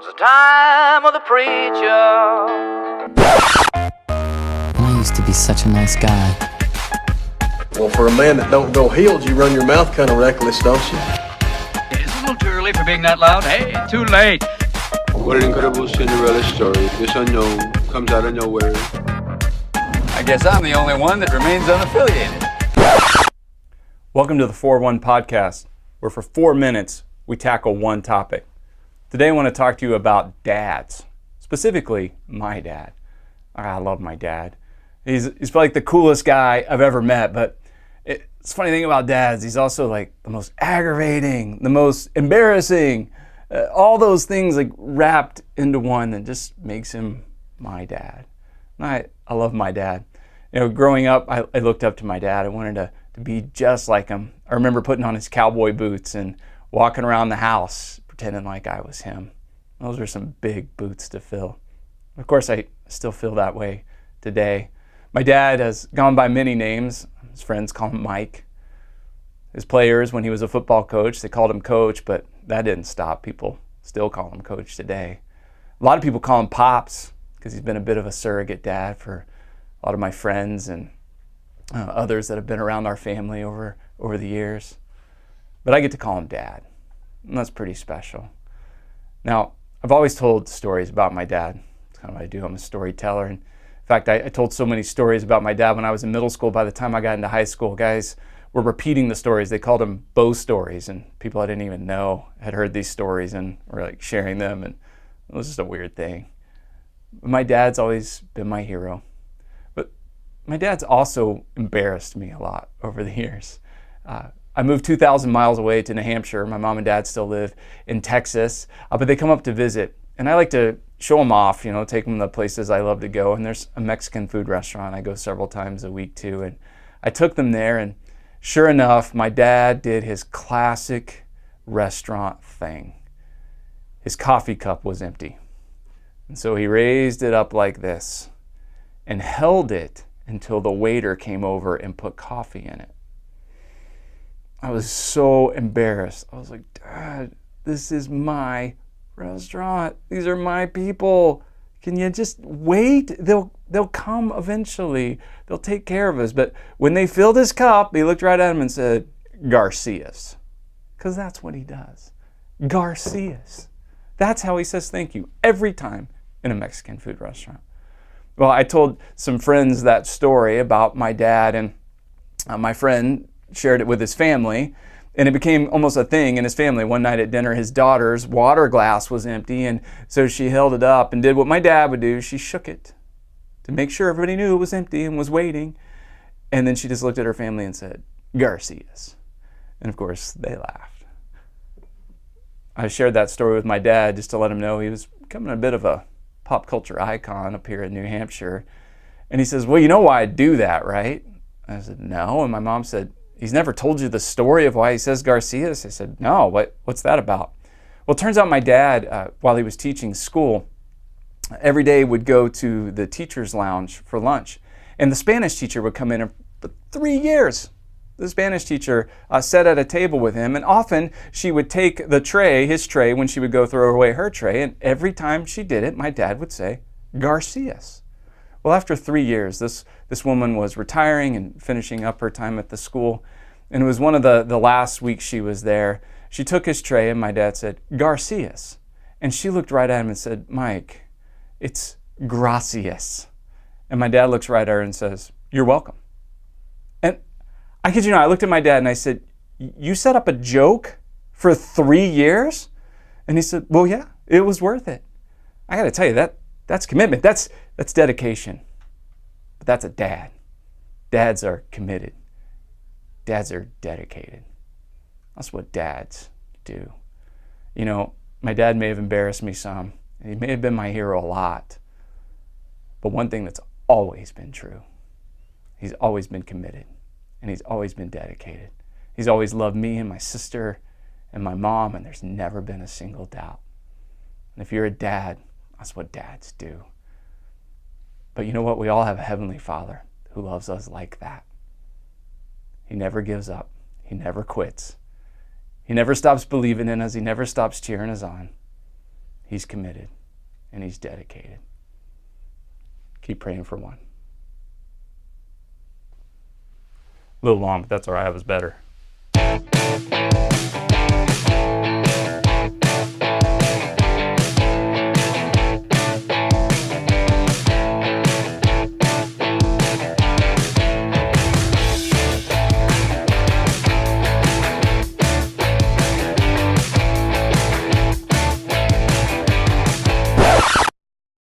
'twas the time of the preacher. I used to be such a nice guy. Well, for a man that don't go healed, you run your mouth kind of reckless, don't you? It's a little too early for being that loud. Hey, too late. What an incredible Cinderella story. This unknown comes out of nowhere. I guess I'm the only one that remains unaffiliated. Welcome to the 4-1 podcast, where for 4 minutes we tackle one topic. Today I want to talk to you about dads, specifically my dad. I love my dad. He's probably like the coolest guy I've ever met, but it's funny thing about dads, he's also like the most aggravating, the most embarrassing, all those things like wrapped into one that just makes him my dad. And I love my dad. You know, growing up, I looked up to my dad. I wanted to be just like him. I remember putting on his cowboy boots and walking around the house pretending like I was him. Those were some big boots to fill. Of course, I still feel that way today. My dad has gone by many names. His friends call him Mike. His players, when he was a football coach, they called him Coach, but that didn't stop. People still call him Coach today. A lot of people call him Pops because he's been a bit of a surrogate dad for a lot of my friends and others that have been around our family over the years. But I get to call him Dad, and that's pretty special. Now, I've always told stories about my dad. That's kind of what I do. I'm a storyteller. And in fact, I told so many stories about my dad when I was in middle school. By the time I got into high school, guys were repeating the stories. They called them Bo stories, and people I didn't even know had heard these stories and were like sharing them, and it was just a weird thing. But my dad's always been my hero. My dad's also embarrassed me a lot over the years. I moved 2,000 miles away to New Hampshire. My mom and dad still live in Texas, but they come up to visit. And I like to show them off, take them to places I love to go. And there's a Mexican food restaurant I go several times a week to. And I took them there, and sure enough, my dad did his classic restaurant thing. His coffee cup was empty. And so he raised it up like this and held it until the waiter came over and put coffee in it. I was so embarrassed. I was like, Dad, this is my restaurant. These are my people. Can you just wait? They'll come eventually. They'll take care of us. But when they filled his cup, he looked right at him and said, Garcias. Because that's what he does. Garcias. That's how he says thank you every time in a Mexican food restaurant. Well, I told some friends that story about my dad, and my friend shared it with his family, and it became almost a thing in his family. One night at dinner, his daughter's water glass was empty, and so she held it up and did what my dad would do. She shook it to make sure everybody knew it was empty and was waiting, and then she just looked at her family and said, Garcias. And of course, they laughed. I shared that story with my dad just to let him know he was becoming a bit of a pop culture icon up here in New Hampshire. And he says, well, you know why I do that, right? I said, no. And my mom said, he's never told you the story of why he says Garcias? I said, no, what's that about? Well, it turns out my dad, while he was teaching school, every day would go to the teacher's lounge for lunch. And the Spanish teacher would come in, and for 3 years, the Spanish teacher sat at a table with him, and often she would take the tray, his tray, when she would go throw away her tray, and every time she did it, my dad would say, Garcias. Well, after 3 years, this woman was retiring and finishing up her time at the school, and it was one of the last weeks she was there. She took his tray, and my dad said, Garcias. And she looked right at him and said, Mike, it's gracias. And my dad looks right at her and says, you're welcome. And I kid you not, I looked at my dad and I said, you set up a joke for 3 years? And he said, well, yeah, it was worth it. I got to tell you, that's commitment. That's dedication. But that's a dad. Dads are committed. Dads are dedicated. That's what dads do. My dad may have embarrassed me some. He may have been my hero a lot. But one thing that's always been true, he's always been committed. And he's always been dedicated. He's always loved me and my sister and my mom, and there's never been a single doubt. And if you're a dad, that's what dads do. But you know what? We all have a Heavenly Father who loves us like that. He never gives up. He never quits. He never stops believing in us. He never stops cheering us on. he's committed, and he's dedicated. Keep praying for one. A little long, but that's all right. It was better.